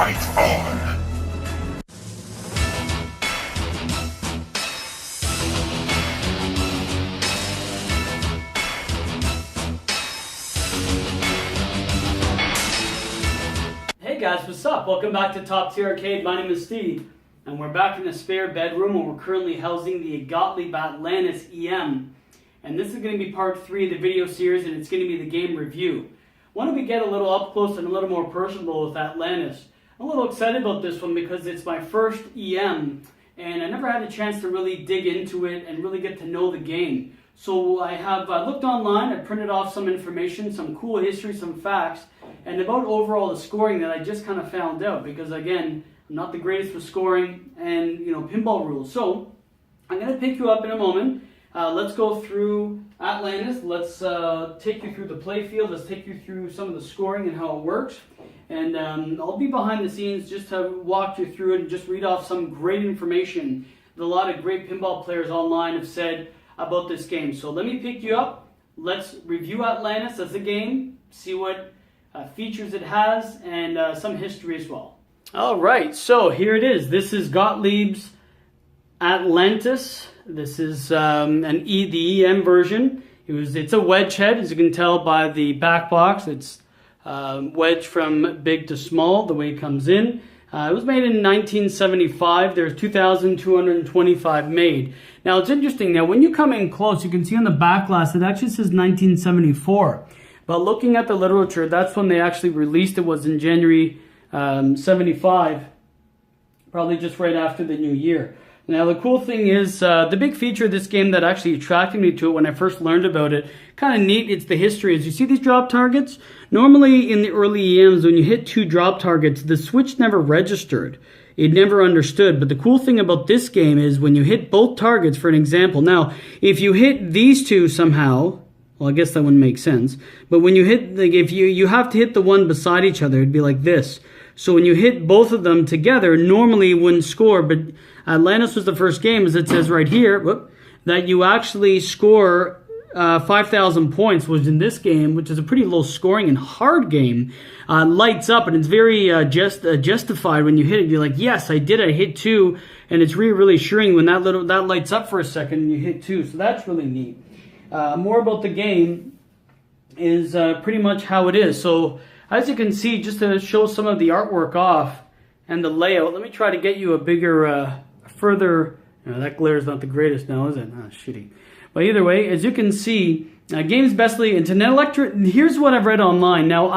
Fight on! Hey guys, what's up? Welcome back to Top Tier Arcade. My name is Steve, and we're back in the spare bedroom where we're currently housing the Gottlieb Atlantis EM. And this is going to be part 3 of the video series, and it's going to be the game review. Why don't we get a little up close and a little more personal with Atlantis? I'm a little excited about this one because it's my first EM, and I never had a chance to really dig into it and really get to know the game. So I have looked online, I printed off some information, some cool history, some facts, and about overall the scoring that I just kind of found out, because again, I'm not the greatest with scoring and pinball rules. So I'm going to pick you up in a moment. Let's go through Atlantis. Let's take you through the play field. Let's take you through some of the scoring and how it works. And I'll be behind the scenes just to walk you through it and just read off some great information that a lot of great pinball players online have said about this game. So let me pick you up. Let's review Atlantis as a game, see what features it has, and some history as well. All right, so here it is. This is Gottlieb's Atlantis. This is the EM version. It's a wedge head, as you can tell by the back box. It's wedged from big to small, the way it comes in. It was made in 1975. There's 2,225 made. Now it's interesting. Now when you come in close, you can see on the back glass it actually says 1974. But looking at the literature, that's when they actually released it. Was in January 75, probably just right after the new year. Now the cool thing is, the big feature of this game that actually attracted me to it when I first learned about it, kind of neat, it's the history. As you see these drop targets, normally in the early EMs when you hit 2 drop targets, the switch never registered. It never understood. But the cool thing about this game is when you hit both targets, for an example, now if you hit these two somehow, well I guess that wouldn't make sense, but when you hit, like if you have to hit the one beside each other, it'd be like this. So when you hit both of them together, normally it wouldn't score, but Atlantis was the first game, as it says right here, that you actually score 5,000 points, which in this game, which is a pretty low scoring and hard game, lights up, and it's very justified when you hit it. You're like, yes, I did it, I hit 2, and it's really assuring when that lights up for a second and you hit 2, so that's really neat. More about the game is pretty much how it is. So as you can see, just to show some of the artwork off and the layout, let me try to get you a bigger, further, that glare is not the greatest now, is it? Ah, shitty. But either way, as you can see, game's bestly into here's what I've read online. Now,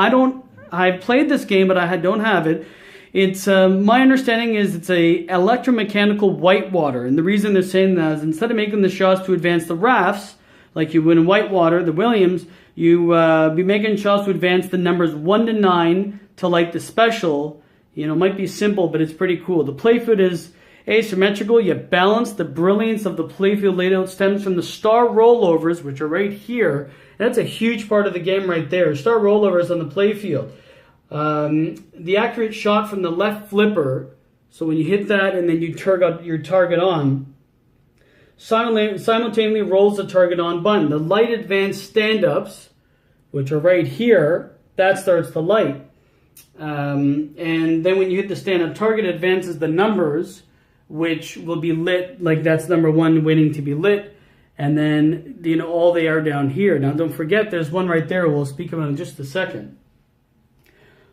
I've played this game, but I don't have it. It's, my understanding is it's a electromechanical whitewater. And the reason they're saying that is instead of making the shots to advance the rafts, like you would in whitewater, the Williams, you be making shots to advance the numbers 1 to 9 to like the special. It might be simple, but it's pretty cool. The playfield is asymmetrical yet balanced. The brilliance of the playfield layout stems from the star rollovers, which are right here. That's a huge part of the game right there. Star rollovers on the playfield. The accurate shot from the left flipper. So when you hit that and then you target your target on, simultaneously rolls the target on button. The light advanced stand-ups, which are right here, that starts the light. And then when you hit the stand-up target, it advances the numbers, which will be lit, like that's number 1 waiting to be lit. And then, all they are down here. Now, don't forget, there's one right there we'll speak about in just a second.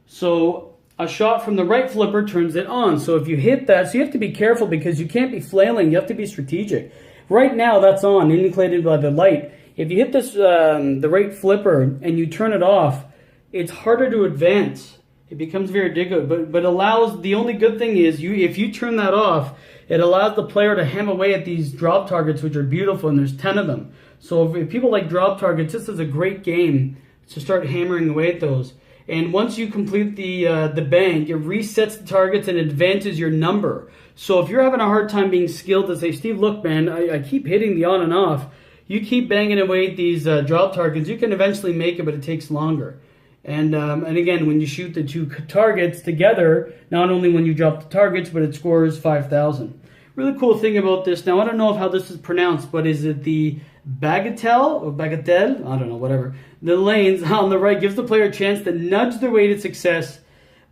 So a shot from the right flipper turns it on. So if you hit that, so you have to be careful because you can't be flailing. You have to be strategic. Right now, that's on, indicated by the light. If you hit this, the right flipper and you turn it off, it's harder to advance. It becomes very difficult, but allows, the only good thing is if you turn that off, it allows the player to ham away at these drop targets, which are beautiful, and there's 10 of them. So if people like drop targets, this is a great game to start hammering away at those. And once you complete the bang, it resets the targets and advances your number. So if you're having a hard time being skilled to say, Steve, look, man, I keep hitting the on and off. You keep banging away at these drop targets, you can eventually make it, but it takes longer. And again, when you shoot the 2 targets together, not only when you drop the targets, but it scores 5,000. Really cool thing about this, now I don't know how this is pronounced, but is it the bagatelle or bagatelle? I don't know, whatever. The lanes on the right gives the player a chance to nudge their way to success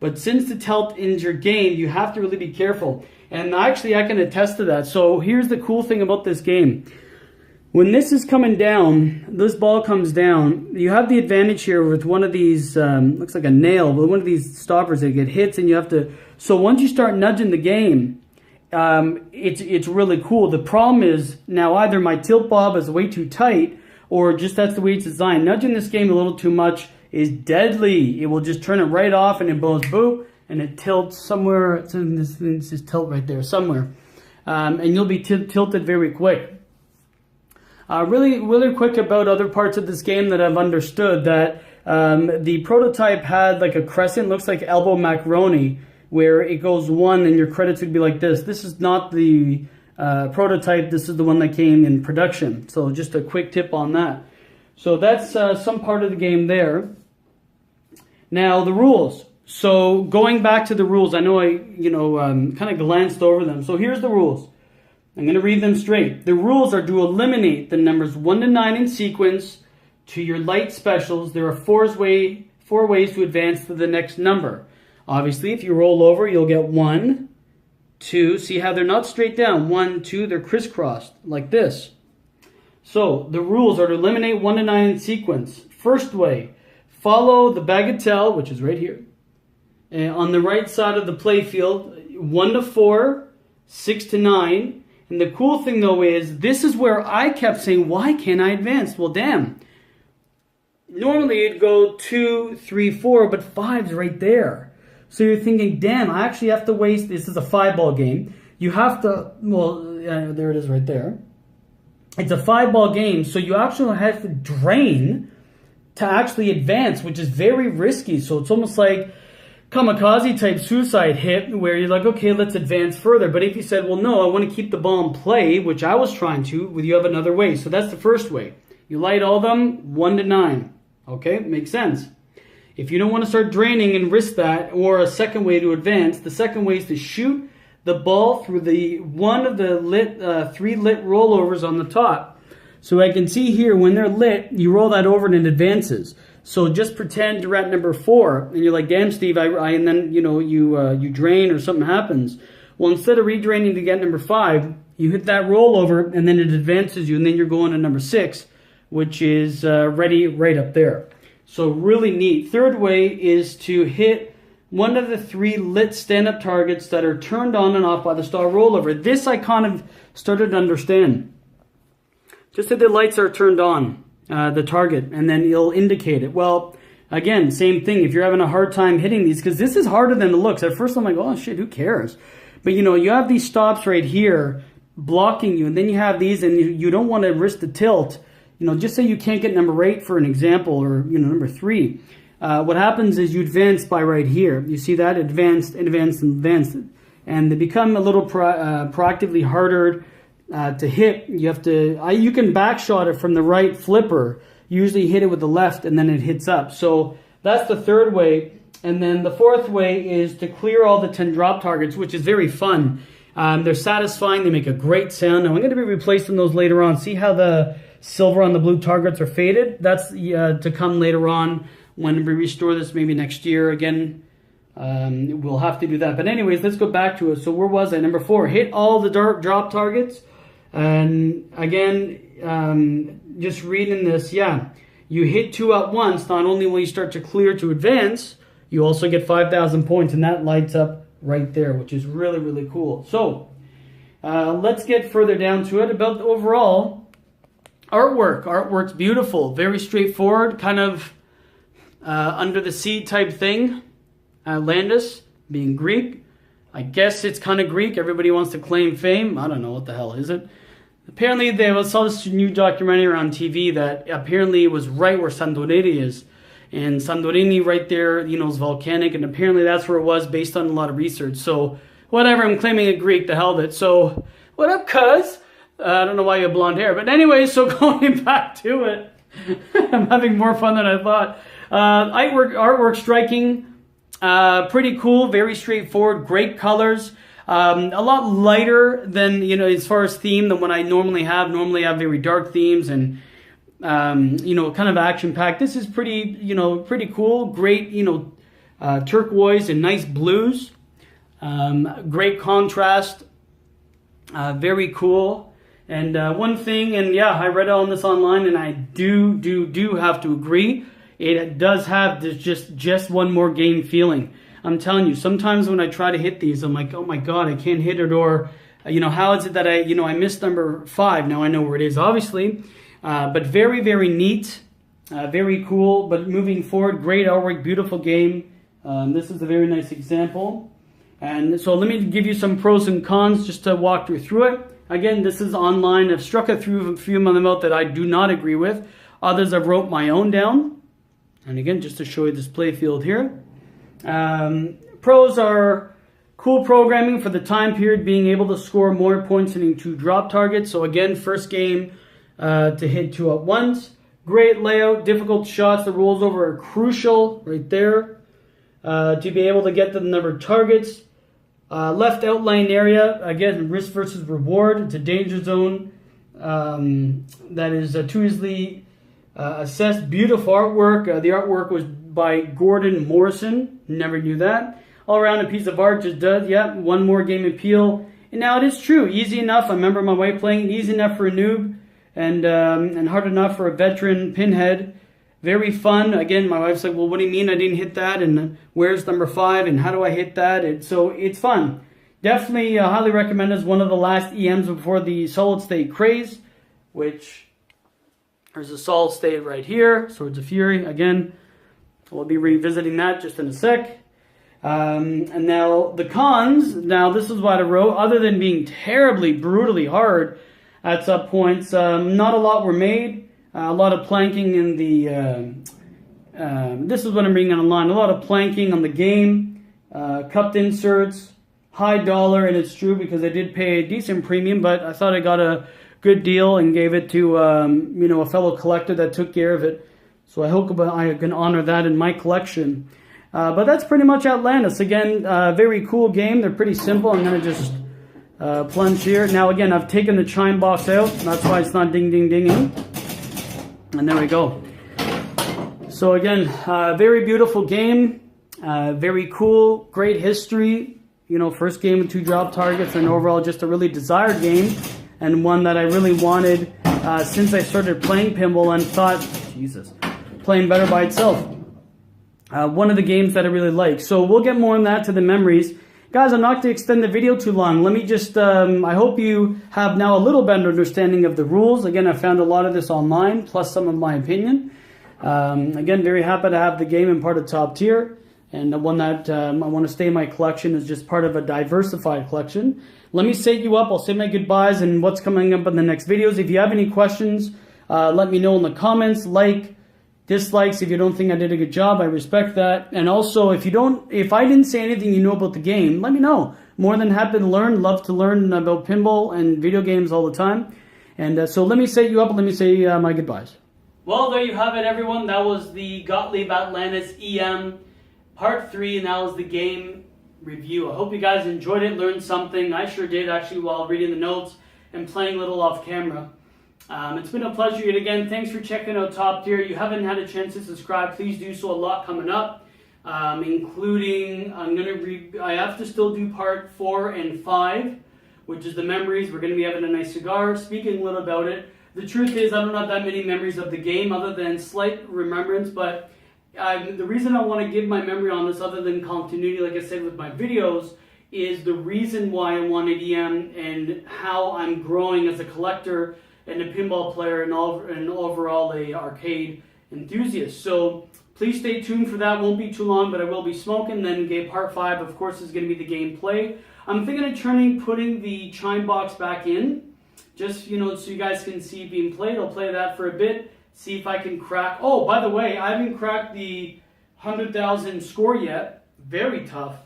But since the tilt is your game, you have to really be careful. And actually, I can attest to that. So here's the cool thing about this game. When this is coming down, this ball comes down, you have the advantage here with one of these, looks like a nail, but one of these stoppers that get hits, and you have to, so once you start nudging the game, it's really cool. The problem is now either my tilt bob is way too tight, or just that's the way it's designed. Nudging this game a little too much is deadly. It will just turn it right off, and it goes boop, and it tilts somewhere. It's in this just tilt right there somewhere, and you'll be tilted very quick. Really quick about other parts of this game that I've understood, that the prototype had like a crescent, looks like elbow macaroni, where it goes one and your credits would be like this. This is not the prototype, this is the one that came in production. So just a quick tip on that. So that's some part of the game there. Now the rules. So going back to the rules, I know I kind of glanced over them. So here's the rules. I'm going to read them straight. The rules are to eliminate the numbers 1 to 9 in sequence to your light specials. There are four ways to advance to the next number. Obviously, if you roll over, you'll get 1, 2. See how they're not straight down. 1, 2, they're crisscrossed like this. So the rules are to eliminate 1 to 9 in sequence. First way, follow the bagatelle, which is right here, on the right side of the play field, 1 to 4, 6 to 9. And the cool thing, though, is this is where I kept saying, why can't I advance? Well, damn. Normally, it'd go 2, 3, 4, but 5's right there. So you're thinking, damn, I actually have to waste, this is a 5-ball game. You have to, well, there it is right there. It's a 5-ball game, so you actually have to drain to actually advance, which is very risky. So it's almost like kamikaze type suicide hit where you're like, okay, let's advance further. But if you said, well, no, I want to keep the ball in play, which I was trying to, you have another way. So that's the first way. You light all of them 1 to 9. Okay, makes sense. If you don't want to start draining and risk that, or a second way to advance, the second way is to shoot the ball through one of the 3 lit rollovers on the top. So I can see here when they're lit, you roll that over and it advances. So just pretend you're at number 4, and you're like, damn, Steve, and then you drain or something happens. Well, instead of redraining to get number 5, you hit that rollover, and then it advances you, and then you're going to number 6, which is ready right up there. So really neat. Third way is to hit one of the 3 lit stand-up targets that are turned on and off by the star rollover. This I kind of started to understand. Just that the lights are turned on. The target, and then it'll indicate it. Well, again, same thing. If you're having a hard time hitting these, because this is harder than it looks. At first, I'm like, oh shit, who cares? But you have these stops right here blocking you, and then you have these, and you don't want to risk the tilt. Just say you can't get number 8 for an example, or number 3. What happens is you advance by right here. You see that advanced, advanced, advanced, and they become a little proactively harder to hit. You can backshot it from the right flipper. Usually hit it with the left and then it hits up. So that's the third way. And then the fourth way is to clear all the 10 drop targets, which is very fun. They're satisfying. They make a great sound. Now I'm going to be replacing those later on. See how the silver on the blue targets are faded? That's to come later on when we restore this, maybe next year again. We'll have to do that. But anyways, let's go back to it. So where was I? Number 4, hit all the drop targets. And again, just reading this, you hit 2 at once. Not only will you start to clear to advance, you also get 5,000 points, and that lights up right there, which is really, really cool. So let's get further down to it. About the overall artwork. Artwork's beautiful, very straightforward, kind of under the sea type thing. Atlantis being Greek. I guess it's kind of Greek. Everybody wants to claim fame. I don't know what the hell is it. Apparently, I saw this new documentary on TV that apparently was right where Santorini is. And Santorini right there, is volcanic. And apparently that's where it was based on a lot of research. So, whatever, I'm claiming it Greek, the hell of it. So, what up, cuz? I don't know why you have blonde hair. But anyway, so going back to it. I'm having more fun than I thought. Artwork striking. Pretty cool, very straightforward, great colors. A lot lighter than, as far as theme than what I normally have. Normally I have very dark themes and, kind of action-packed. This is pretty, pretty cool. Great, turquoise and nice blues. Great contrast. Very cool. And one thing, and yeah, I read on this online, and I do have to agree. It does have this just one more game feeling. I'm telling you, sometimes when I try to hit these, I'm like, oh my god, I can't hit it, or how is it that I missed number 5? Now I know where it is, obviously. But very, very neat, very cool. But moving forward, great artwork, beautiful game. This is a very nice example. And so let me give you some pros and cons just to walk you through it. Again, this is online. I've struck a few of them out that I do not agree with. Others I've wrote my own down. And again, just to show you this play field here. Pros are cool programming for the time period, being able to score more points hitting 2 drop targets. So again, first game to hit 2 at once. Great layout, difficult shots. The rolls over are crucial right there. To be able to get the number of targets. Left outline area, again, risk versus reward. It's a danger zone that is too easily assessed. Beautiful artwork. The artwork was by Gordon Morrison. Never knew that. All around a piece of art just does, yeah, one more game appeal. And now it is true, easy enough. I remember my wife playing, easy enough for a noob and hard enough for a veteran pinhead. Very fun. Again, my wife's like, well, what do you mean I didn't hit that? And where's number 5? And how do I hit that? So it's fun. Definitely highly recommend as one of the last EMs before the solid state craze, which there's a solid state right here. Swords of Fury. Again, we'll be revisiting that just in a sec. And now the cons. Now this is what I wrote. Other than being terribly, brutally hard at some points, not a lot were made. A lot of planking in the, this is what I'm reading online, a lot of planking on the game, cupped inserts, high dollar, and it's true because I did pay a decent premium, but I thought I got a good deal and gave it to, a fellow collector that took care of it. So I hope I can honor that in my collection. But that's pretty much Atlantis. Again, very cool game. They're pretty simple. I'm going to just plunge here. Now again, I've taken the chime box out. That's why it's not ding, ding, dinging. And there we go. So again, very beautiful game, very cool, great history. First game with 2 drop targets, and overall just a really desired game, and one that I really wanted since I started playing pinball and thought, Jesus, playing better by itself. One of the games that I really like. So we'll get more on that to the memories. Guys, I'm not going to extend the video too long. Let me just, I hope you have now a little better understanding of the rules. Again, I found a lot of this online, plus some of my opinion. Again, very happy to have the game in part of top tier. And the one that I want to stay in my collection is just part of a diversified collection. Let me set you up. I'll say my goodbyes and what's coming up in the next videos. If you have any questions, let me know in the comments. Dislikes if you don't think I did a good job. I respect that. And also, if I didn't say anything you know about the game, let me know. More than happy to learn. Love to learn about pinball and video games all the time. And so let me set you up. Let me say my goodbyes. Well, there you have it, everyone. That was the Gottlieb Atlantis EM Part 3, and that was the game review. I hope you guys enjoyed it, learned something. I sure did, actually, while reading the notes and playing a little off camera. It's been a pleasure yet again. Thanks for checking out Top Tier. If you haven't had a chance to subscribe, please do so. A lot coming up, including I have to still do part 4 and 5, which is the memories. We're going to be having a nice cigar, speaking a little about it. The truth is, I don't have that many memories of the game, other than slight remembrance. But the reason I want to give my memory on this, other than continuity, like I said with my videos, is the reason why I wanted EM and how I'm growing as a collector and a pinball player and overall a arcade enthusiast. So please stay tuned for that. Won't be too long, but I will be smoking. Then game part 5, of course, is going to be the gameplay. I'm thinking of putting the chime box back in, just so you guys can see it being played. I'll play that for a bit, see if I can crack. Oh, by the way, I haven't cracked the 100,000 score yet. Very tough.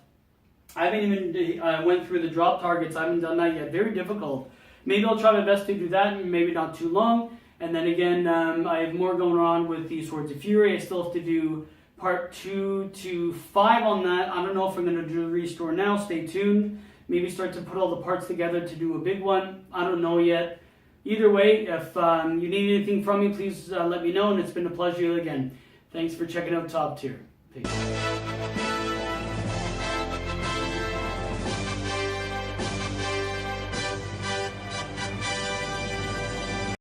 I haven't even went through the drop targets. I haven't done that yet. Very difficult. Maybe I'll try my best to do that, maybe not too long. And then again, I have more going on with the Swords of Fury. I still have to do part 2 to 5 on that. I don't know if I'm going to do the restore now. Stay tuned. Maybe start to put all the parts together to do a big one. I don't know yet. Either way, if you need anything from me, please let me know. And it's been a pleasure again. Thanks for checking out Top Tier. Peace.